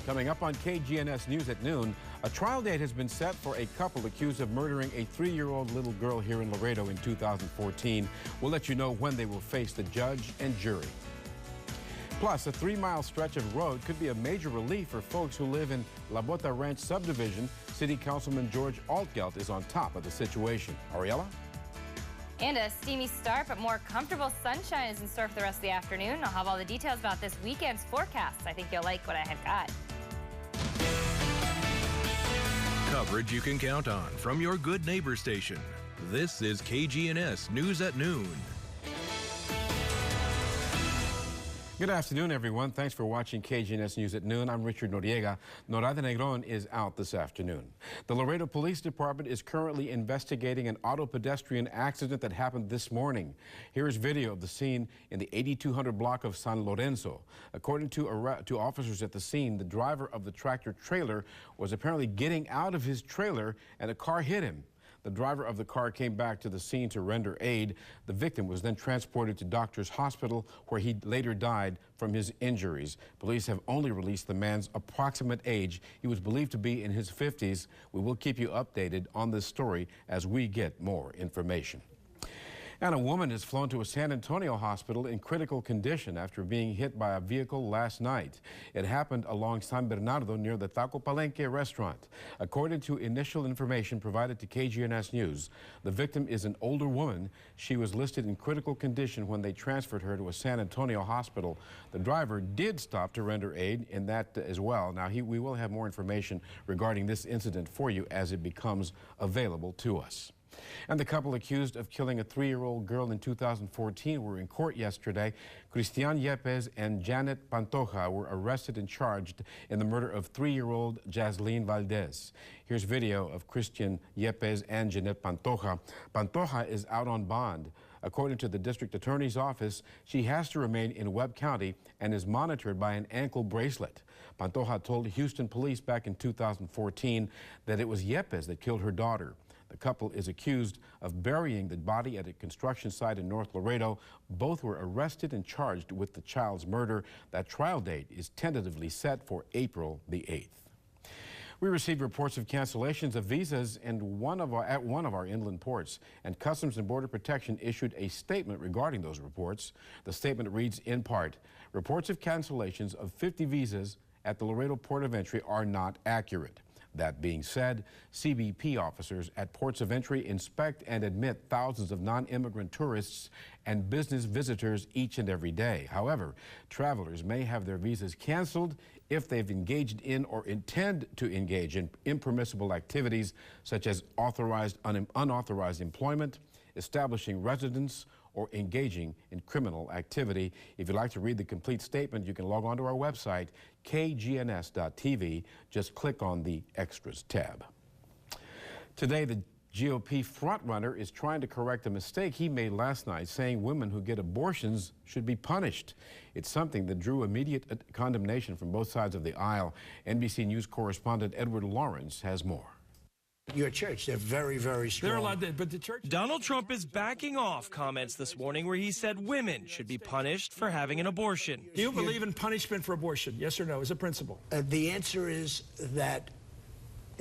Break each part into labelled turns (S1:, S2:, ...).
S1: Coming up on KGNS News at noon, a trial date has been set for a couple accused of murdering a 3-year-old little girl here in Laredo in 2014. We'll let you know when they will face the judge and jury. Plus, a 3-mile stretch of road could be a major relief for folks who live in La Bota Ranch subdivision. City Councilman George Altgeld is on top of the situation. Ariella?
S2: And a steamy start, but more comfortable sunshine is in store for the rest of the afternoon. I'll have all the details about this weekend's forecast. I think you'll like what I have got.
S3: Coverage you can count on from your good neighbor station. This is KGNS News at Noon.
S1: Good afternoon, everyone. Thanks for watching KGNS News at Noon. I'm Richard Noriega. Norada Negron is out this afternoon. The Laredo Police Department is currently investigating an auto pedestrian accident that happened this morning. Here is video of the scene in the 8200 block of San Lorenzo. According to officers at the scene, the driver of the tractor trailer was apparently getting out of his trailer and a car hit him. The driver of the car came back to the scene to render aid. The victim was then transported to Doctors Hospital, where he later died from his injuries. Police have only released the man's approximate age. He was believed to be in his 50s. We will keep you updated on this story as we get more information. And a woman is flown to a San Antonio hospital in critical condition after being hit by a vehicle last night. It happened along San Bernardo near the Taco Palenque restaurant. According to initial information provided to KGNS News, the victim is an older woman. She was listed in critical condition when they transferred her to a San Antonio hospital. The driver did stop to render aid in that as well. Now, we will have more information regarding this incident for you as it becomes available to us. And the couple accused of killing a 3-year-old girl in 2014 were in court yesterday. Cristian Yepes and Janet Pantoja were arrested and charged in the murder of 3-year-old Jaslene Valdez. Here's video of Cristian Yepes and Janet Pantoja. Pantoja is out on bond. According to the district attorney's office, she has to remain in Webb County and is monitored by an ankle bracelet. Pantoja told Houston police back in 2014 that it was Yepes that killed her daughter. The couple is accused of burying the body at a construction site in North Laredo. Both were arrested and charged with the child's murder. That trial date is tentatively set for April the 8th. We received reports of cancellations of visas at one of our inland ports, and Customs and Border Protection issued a statement regarding those reports. The statement reads in part, reports of cancellations of 50 visas at the Laredo Port of Entry are not accurate. That being said, CBP officers at ports of entry inspect and admit thousands of non-immigrant tourists and business visitors each and every day. However, travelers may have their visas canceled if they've engaged in or intend to engage in impermissible activities such as unauthorized employment, establishing residence, or engaging in criminal activity. If you'd like to read the complete statement, you can log on to our website, kgns.tv. Just click on the Extras tab. Today, the GOP frontrunner is trying to correct a mistake he made last night, saying women who get abortions should be punished. It's something that drew immediate condemnation from both sides of the aisle. NBC News correspondent Edward Lawrence has more.
S4: Your church, they're very, very strong.
S5: They're allowed to, but the church... Donald Trump is backing off comments this morning where he said women should be punished for having an abortion.
S6: Do you believe in punishment for abortion? Yes or no, as a principle?
S4: The answer is that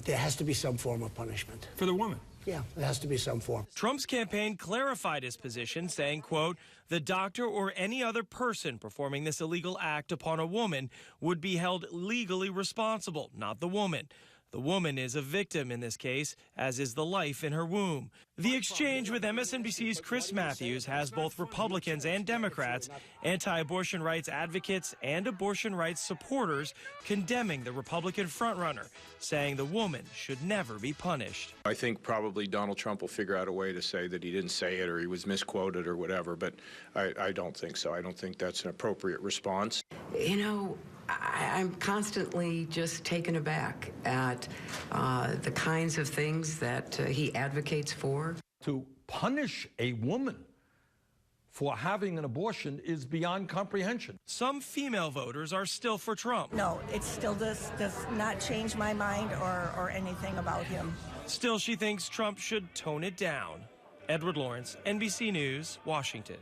S4: there has to be some form of punishment.
S6: For the woman?
S4: Yeah, there has to be some form.
S5: Trump's campaign clarified his position, saying, quote, the doctor or any other person performing this illegal act upon a woman would be held legally responsible, not the woman. The woman is a victim in this case, as is the life in her womb. The exchange with MSNBC's Chris Matthews has both Republicans and Democrats, anti-abortion rights advocates and abortion rights supporters condemning the Republican frontrunner, saying the woman should never be punished.
S7: I think probably Donald Trump will figure out a way to say that he didn't say it or he was misquoted or whatever, but I don't think so. I don't think that's an appropriate response.
S8: You know, I'm constantly just taken aback at the kinds of things that he advocates for.
S9: To punish a woman for having an abortion is beyond comprehension.
S5: Some female voters are still for Trump.
S10: No, it still does not change my mind or anything about him.
S5: Still, she thinks Trump should tone it down. Edward Lawrence, NBC News, Washington.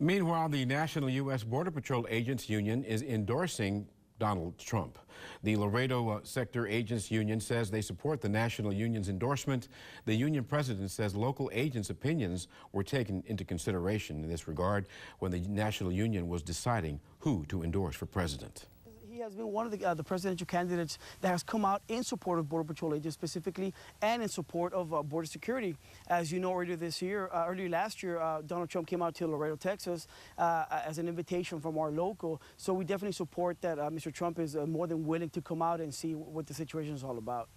S1: Meanwhile, the National U.S. Border Patrol Agents Union is endorsing Donald Trump. The Laredo Sector Agents Union says they support the national union's endorsement. The union president says local agents' opinions were taken into consideration in this regard when the national union was deciding who to endorse for president.
S11: He has been one of the presidential candidates that has come out in support of Border Patrol agents specifically and in support of border security. As you know, earlier last year, Donald Trump came out to Laredo, Texas as an invitation from our local. So we definitely support that Mr. Trump is more than willing to come out and see what the situation is all about.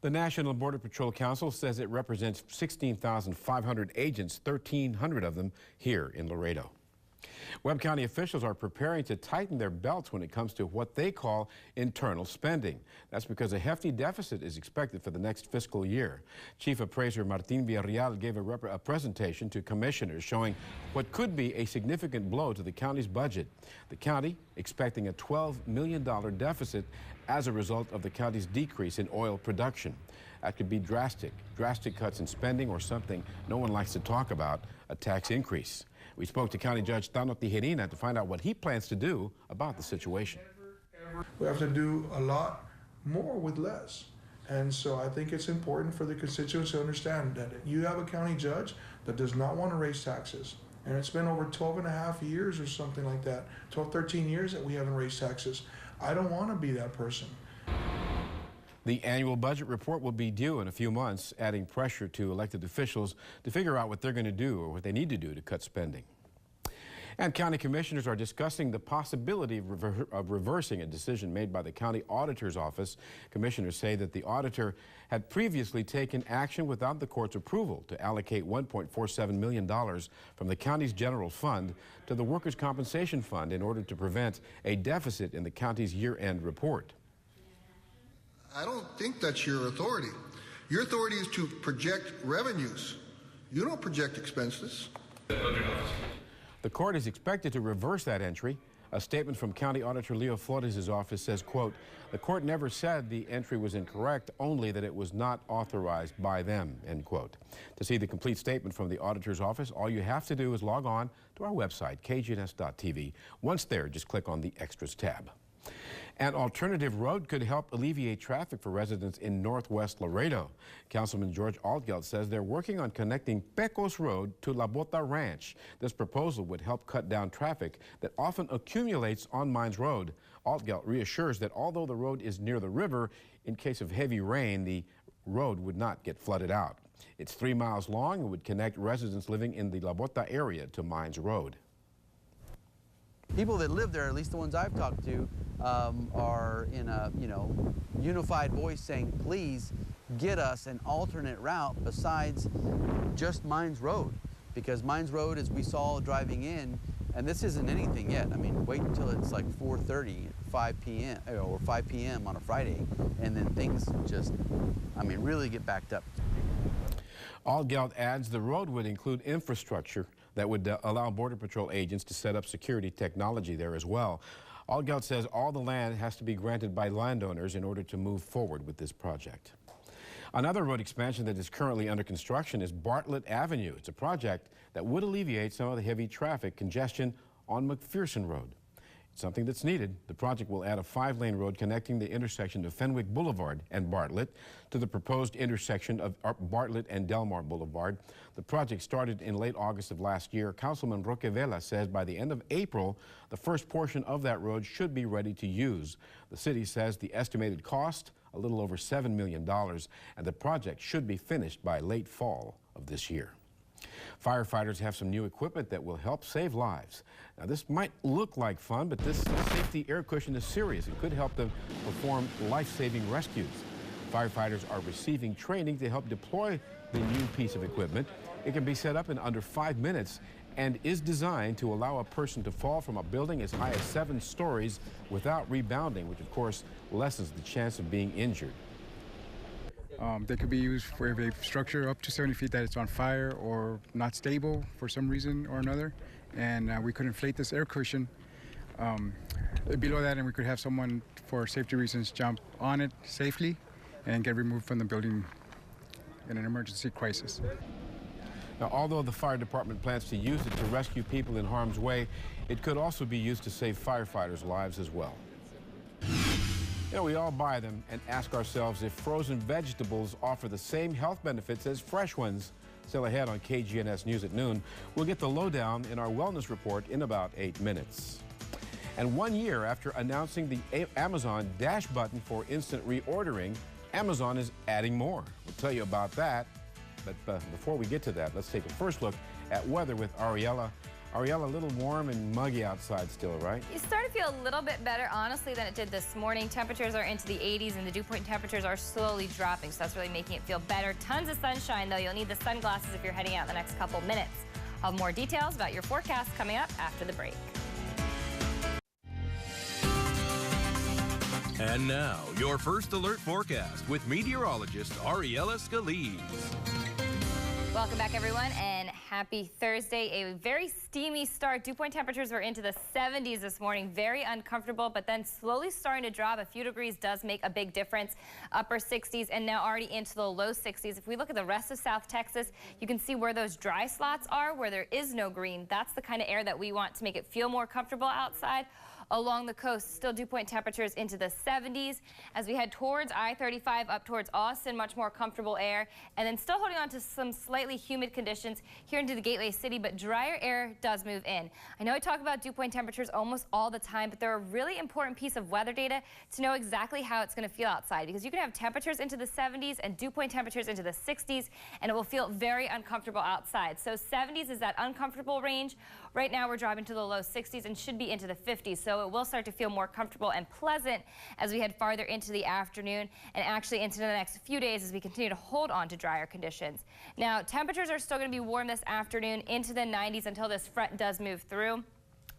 S1: The National Border Patrol Council says it represents 16,500 agents, 1,300 of them here in Laredo. Webb County officials are preparing to tighten their belts when it comes to what they call internal spending. That's because a hefty deficit is expected for the next fiscal year. Chief Appraiser Martin Villarreal gave a presentation to commissioners showing what could be a significant blow to the county's budget. The county expecting a $12 million deficit as a result of the county's decrease in oil production. That could be drastic cuts in spending or something no one likes to talk about, a tax increase. We spoke to County Judge Tano Tijerina to find out what he plans to do about the situation.
S12: We have to do a lot more with less. And so I think it's important for the constituents to understand that you have a county judge that does not want to raise taxes. And it's been over 12 and a half years or something like that, 12, 13 years that we haven't raised taxes. I don't want to be that person.
S1: The annual budget report will be due in a few months, adding pressure to elected officials to figure out what they're going to do or what they need to do to cut spending. And county commissioners are discussing the possibility of reversing a decision made by the county auditor's office. Commissioners say that the auditor had previously taken action without the court's approval to allocate $1.47 million from the county's general fund to the workers' compensation fund in order to prevent a deficit in the county's year-end report.
S13: I don't think that's your authority. Your authority is to project revenues. You don't project expenses.
S1: The court is expected to reverse that entry. A statement from County Auditor Leo Flores' office says, quote, the court never said the entry was incorrect, only that it was not authorized by them, end quote. To see the complete statement from the auditor's office, all you have to do is log on to our website, kgns.tv. Once there, just click on the Extras tab. An alternative road could help alleviate traffic for residents in northwest Laredo. Councilman George Altgeld says they're working on connecting Pecos Road to La Bota Ranch. This proposal would help cut down traffic that often accumulates on Mines Road. Altgeld reassures that although the road is near the river, in case of heavy rain, the road would not get flooded out. It's 3 miles long and would connect residents living in the La Bota area to Mines Road.
S14: People that live there, at least the ones I've talked to, are in a unified voice saying, please get us an alternate route besides just Mines Road. Because Mines Road, as we saw driving in, and this isn't anything yet. I mean, wait until it's like 4:30, 5 p.m. or 5 p.m. on a Friday, and then things just, really get backed up.
S1: Altgeld adds the road would include infrastructure that would allow Border Patrol agents to set up security technology there as well. Altgeld says all the land has to be granted by landowners in order to move forward with this project. Another road expansion that is currently under construction is Bartlett Avenue. It's a project that would alleviate some of the heavy traffic congestion on McPherson Road. It's something that's needed. The project will add a 5-lane road connecting the intersection of Fenwick Boulevard and Bartlett to the proposed intersection of Bartlett and Delmar Boulevard. The project started in late August of last year. Councilman Roque Vela says by the end of April, the first portion of that road should be ready to use. The city says the estimated cost, a little over $7 million, and the project should be finished by late fall of this year. Firefighters have some new equipment that will help save lives. Now, this might look like fun, but this safety air cushion is serious. It could help them perform life-saving rescues. Firefighters are receiving training to help deploy the new piece of equipment. It can be set up in under 5 minutes and is designed to allow a person to fall from a building as high as 7 stories without rebounding, which of course lessens the chance of being injured.
S15: They could be used for a structure up to 70 feet that it's on fire or not stable for some reason or another. And we could inflate this air cushion below that, and we could have someone, for safety reasons, jump on it safely and get removed from the building in an emergency crisis.
S1: Now, although the fire department plans to use it to rescue people in harm's way, it could also be used to save firefighters' lives as well. You know, we all buy them and ask ourselves if frozen vegetables offer the same health benefits as fresh ones. Still ahead on KGNS News at noon, we'll get the lowdown in our wellness report in about 8 minutes. And 1 year after announcing the Amazon Dash button for instant reordering, Amazon is adding more. We'll tell you about that. But before we get to that, let's take a first look at weather with Ariella. Ariella, a little warm and muggy outside still, right?
S2: You start to feel a little bit better, honestly, than it did this morning. Temperatures are into the 80s, and the dew point temperatures are slowly dropping, so that's really making it feel better. Tons of sunshine, though. You'll need the sunglasses if you're heading out in the next couple minutes. I'll have more details about your forecast coming up after the break.
S3: And now, your first alert forecast with meteorologist Ariella Scalese.
S2: Welcome back, everyone, and happy Thursday. A very steamy start. Dew point temperatures were into the 70s this morning. Very uncomfortable, but then slowly starting to drop. A few degrees does make a big difference. Upper 60s and now already into the low 60s. If we look at the rest of South Texas, you can see where those dry slots are, where there is no green. That's the kind of air that we want to make it feel more comfortable outside. Along the coast, still dew point temperatures into the 70s. As we head towards I-35 up towards Austin, much more comfortable air. And then still holding on to some slightly humid conditions here into the Gateway City, but drier air does move in. I know I talk about dew point temperatures almost all the time, but they're a really important piece of weather data to know exactly how it's going to feel outside, because you can have temperatures into the 70s and dew point temperatures into the 60s, and it will feel very uncomfortable outside. So 70s is that uncomfortable range. Right now we're dropping to the low 60s and should be into the 50s, so it will start to feel more comfortable and pleasant as we head farther into the afternoon and actually into the next few days as we continue to hold on to drier conditions. Now, temperatures are still going to be warm this afternoon into the 90s until this front does move through.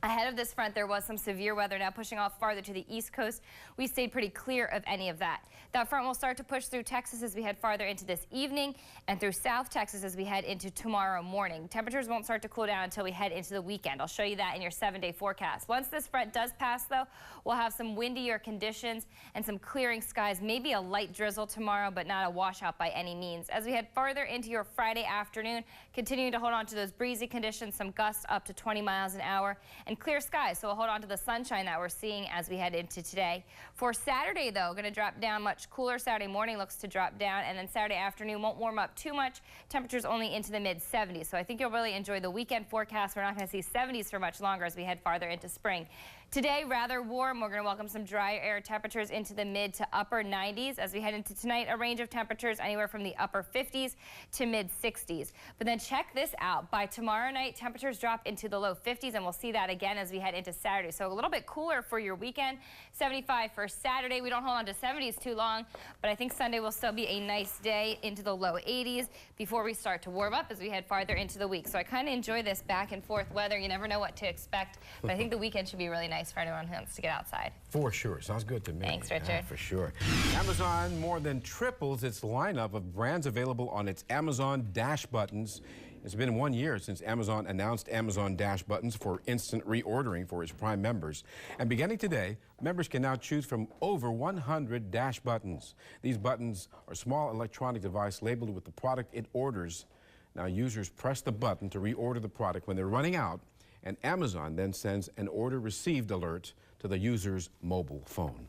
S2: Ahead of this front, there was some severe weather now pushing off farther to the east coast. We stayed pretty clear of any of that. That front will start to push through Texas as we head farther into this evening and through South Texas as we head into tomorrow morning. Temperatures won't start to cool down until we head into the weekend. I'll show you that in your 7-day forecast. Once this front does pass, though, we'll have some windier conditions and some clearing skies, maybe a light drizzle tomorrow, but not a washout by any means. As we head farther into your Friday afternoon, continuing to hold on to those breezy conditions, some gusts up to 20 miles an hour, and clear skies, so we'll hold on to the sunshine that we're seeing as we head into today. For Saturday, though, going to drop down much cooler. Saturday morning looks to drop down, and then Saturday afternoon won't warm up too much. Temperatures only into the mid-70s, so I think you'll really enjoy the weekend forecast. We're not going to see 70s for much longer as we head farther into spring. Today, rather warm. We're going to welcome some drier air temperatures into the mid to upper 90s. As we head into tonight, a range of temperatures anywhere from the upper 50s to mid 60s. But then check this out. By tomorrow night, temperatures drop into the low 50s, and we'll see that again as we head into Saturday. So a little bit cooler for your weekend. 75 for Saturday. We don't hold on to 70s too long, but I think Sunday will still be a nice day into the low 80s before we start to warm up as we head farther into the week. So I kind of enjoy this back and forth weather. You never know what to expect, but I think the weekend should be really nice for anyone who wants to get outside.
S1: For sure. Sounds good to me.
S2: Thanks, Richard.
S1: Yeah, for sure. Amazon more than triples its lineup of brands available on its Amazon Dash buttons. It's been 1 year since Amazon announced Amazon Dash buttons for instant reordering for its Prime members. And beginning today, members can now choose from over 100 Dash buttons. These buttons are a small electronic device labeled with the product it orders. Now, users press the button to reorder the product when they're running out, and Amazon then sends an order received alert to the user's mobile phone.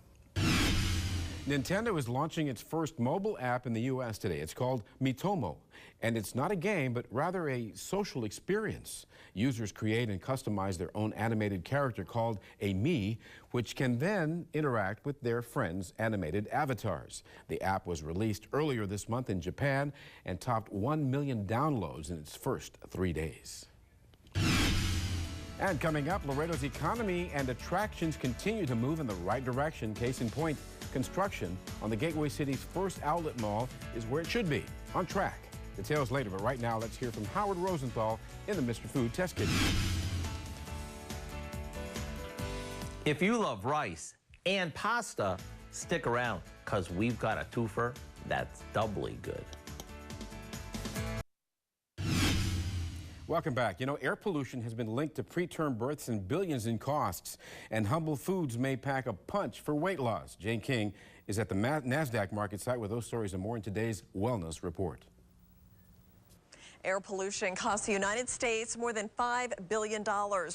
S1: Nintendo is launching its first mobile app in the U.S. today. It's called Miitomo, and it's not a game, but rather a social experience. Users create and customize their own animated character called a Mii, which can then interact with their friends' animated avatars. The app was released earlier this month in Japan and topped 1 million downloads in its first 3 days. And coming up, Laredo's economy and attractions continue to move in the right direction. Case in point, construction on the Gateway City's first outlet mall is where it should be, on track. Details later, but right now let's hear from Howard Rosenthal in the Mr. Food Test Kitchen.
S16: If you love rice and pasta, stick around, because we've got a twofer that's doubly good.
S1: Welcome back. You know, air pollution has been linked to preterm births and billions in costs, and Humble Foods may pack a punch for weight loss. Jane King is at the NASDAQ market site with those stories and more in today's Wellness Report.
S17: Air pollution costs the United States more than $5 billion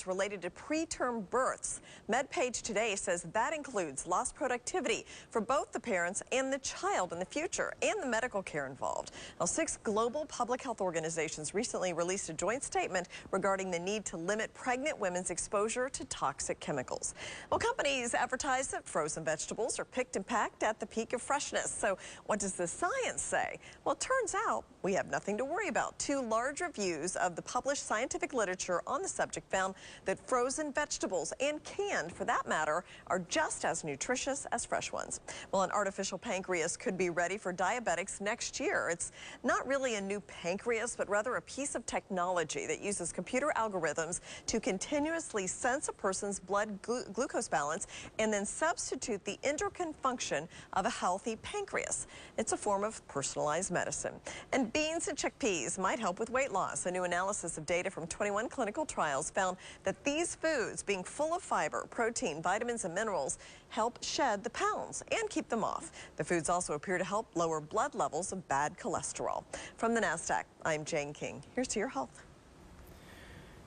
S17: related to preterm births. MedPage Today says that includes lost productivity for both the parents and the child in the future, and the medical care involved. Now, 6 global public health organizations recently released a joint statement regarding the need to limit pregnant women's exposure to toxic chemicals. Well, companies advertise that frozen vegetables are picked and packed at the peak of freshness. So what does the science say? Well, it turns out we have nothing to worry about. 2 large reviews of the published scientific literature on the subject found that frozen vegetables, and canned for that matter, are just as nutritious as fresh ones. Well, an artificial pancreas could be ready for diabetics next year. It's not really a new pancreas, but rather a piece of technology that uses computer algorithms to continuously sense a person's blood glucose balance and then substitute the endocrine function of a healthy pancreas. It's a form of personalized medicine. And beans and chickpeas might help with weight loss. A new analysis of data from 21 clinical trials found that these foods, being full of fiber, protein, vitamins, and minerals, help shed the pounds and keep them off. The foods also appear to help lower blood levels of bad cholesterol. From the NASDAQ, I'm Jane King. Here's to your health.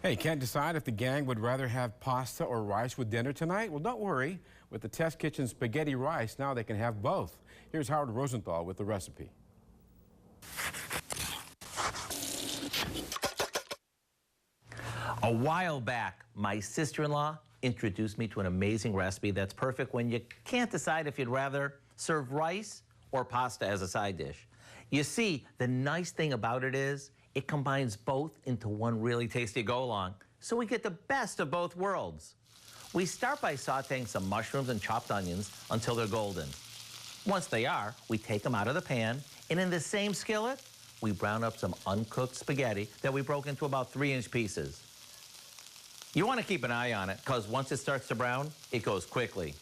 S1: Hey, can't decide if the gang would rather have pasta or rice with dinner tonight? Well, don't worry. With the Test Kitchen spaghetti rice, now they can have both. Here's Howard Rosenthal with the recipe.
S16: A while back, my sister-in-law introduced me to an amazing recipe that's perfect when you can't decide if you'd rather serve rice or pasta as a side dish. You see, the nice thing about it is it combines both into one really tasty go-along, so we get the best of both worlds. We start by sauteing some mushrooms and chopped onions until they're golden. Once they are, we take them out of the pan, and in the same skillet, we brown up some uncooked spaghetti that we broke into about 3-inch pieces. You want to keep an eye on it, because once it starts to brown, it goes quickly.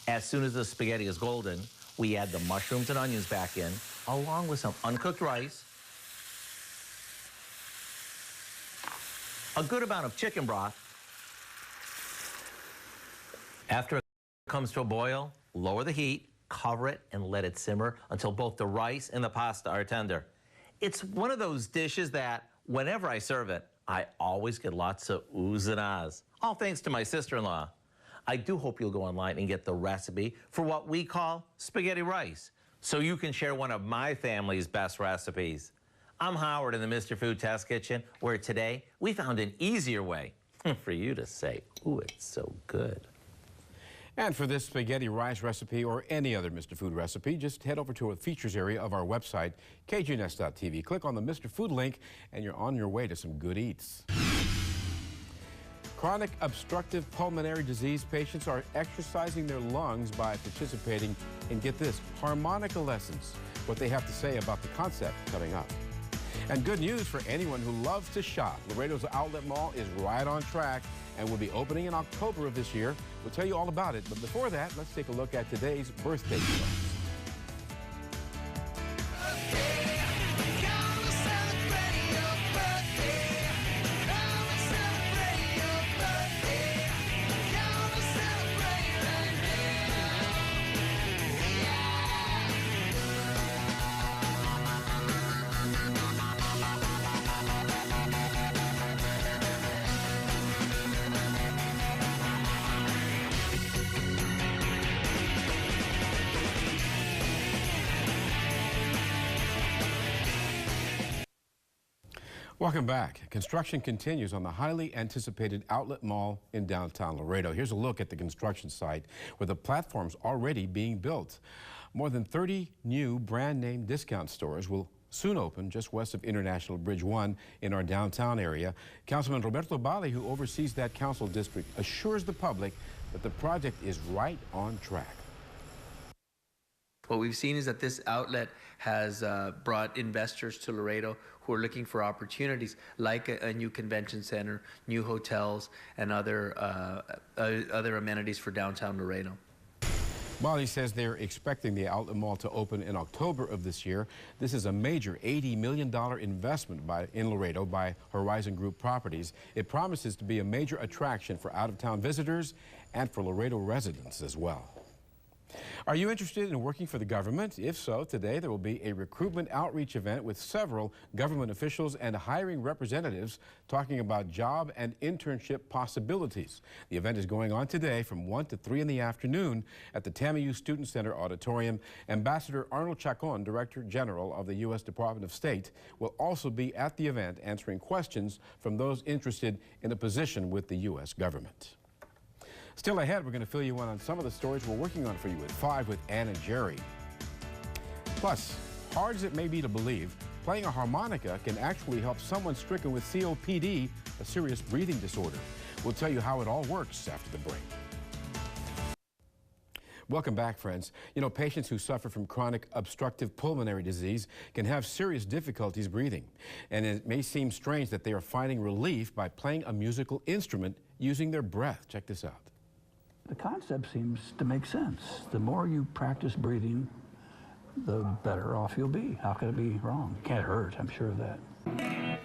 S16: As soon as the spaghetti is golden, we add the mushrooms and onions back in, along with some uncooked rice, a good amount of chicken broth. After it comes to a boil, lower the heat, cover it, and let it simmer until both the rice and the pasta are tender. It's one of those dishes that, whenever I serve it, I always get lots of oohs and ahs, all thanks to my sister-in-law. I do hope you'll go online and get the recipe for what we call spaghetti rice, so you can share one of my family's best recipes. I'm Howard in the Mr. Food Test Kitchen, where today we found an easier way for you to say, ooh, it's so good.
S1: And for this spaghetti rice recipe or any other Mr. Food recipe, just head over to the features area of our website, KGNS.TV. Click on the Mr. Food link, and you're on your way to some good eats. Chronic obstructive pulmonary disease patients are exercising their lungs by participating in, get this, harmonica lessons. What they have to say about the concept coming up. And good news for anyone who loves to shop. Laredo's Outlet Mall is right on track and will be opening in October of this year. We'll tell you all about it. But before that, let's take a look at today's birthday songs. Welcome back. Construction continues on the highly anticipated Outlet Mall in downtown Laredo. Here's a look at the construction site where the platform's already being built. More than 30 new brand name discount stores will soon open just west of International Bridge 1 in our downtown area. Councilman Roberto Bali, who oversees that council district, assures the public that the project is right on track.
S18: What we've seen is that this outlet has brought investors to Laredo who are looking for opportunities like a new convention center, new hotels, and other amenities for downtown Laredo.
S1: Bali says they're expecting the Outlet Mall to open in October of this year. This is a major $80 million investment in Laredo by Horizon Group Properties. It promises to be a major attraction for out-of-town visitors and for Laredo residents as well. Are you interested in working for the government? If so, today there will be a recruitment outreach event with several government officials and hiring representatives talking about job and internship possibilities. The event is going on today from 1 to 3 in the afternoon at the TAMIU Student Center Auditorium. Ambassador Arnold Chacon, Director General of the U.S. Department of State, will also be at the event answering questions from those interested in a position with the U.S. government. Still ahead, we're going to fill you in on some of the stories we're working on for you at 5 with Ann and Jerry. Plus, hard as it may be to believe, playing a harmonica can actually help someone stricken with COPD, a serious breathing disorder. We'll tell you how it all works after the break. Welcome back, friends. You know, patients who suffer from chronic obstructive pulmonary disease can have serious difficulties breathing. And it may seem strange that they are finding relief by playing a musical instrument using their breath. Check this out.
S19: The concept seems to make sense. The more you practice breathing, the better off you'll be. How could it be wrong? It can't hurt, I'm sure of that.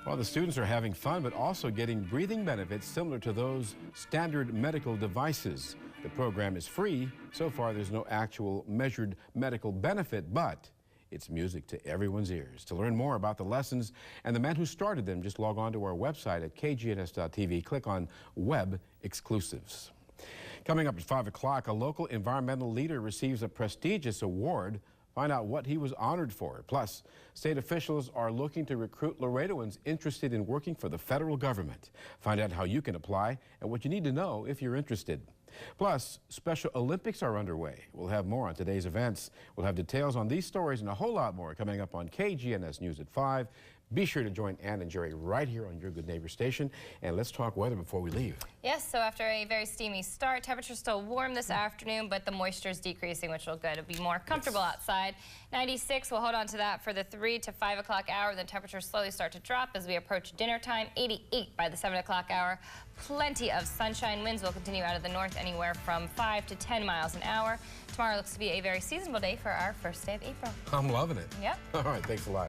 S1: Well, the students are having fun, but also getting breathing benefits similar to those standard medical devices. The program is free. So far, there's no actual measured medical benefit, but it's music to everyone's ears. To learn more about the lessons and the man who started them, just log on to our website at kgns.tv. Click on Web Exclusives. Coming up at 5 o'clock, a local environmental leader receives a prestigious award. Find out what he was honored for. Plus, state officials are looking to recruit Laredoans interested in working for the federal government. Find out how you can apply and what you need to know if you're interested. Plus, Special Olympics are underway. We'll have more on today's events. We'll have details on these stories and a whole lot more coming up on KGNS News at 5. Be sure to join Ann and Jerry right here on your Good Neighbor station. And let's talk weather before we leave.
S2: Yes, so after a very steamy start, temperature's still warm this afternoon, but the moisture is decreasing, which will be good. It'll be more comfortable outside. 96, we'll hold on to that for the 3 to 5 o'clock hour. Then temperatures slowly start to drop as we approach dinner time. 88 by the 7 o'clock hour. Plenty of sunshine. Winds will continue out of the north anywhere from 5 to 10 miles an hour. Tomorrow looks to be a very seasonable day for our first day of April.
S1: I'm loving it.
S2: Yep.
S1: All right, thanks a lot.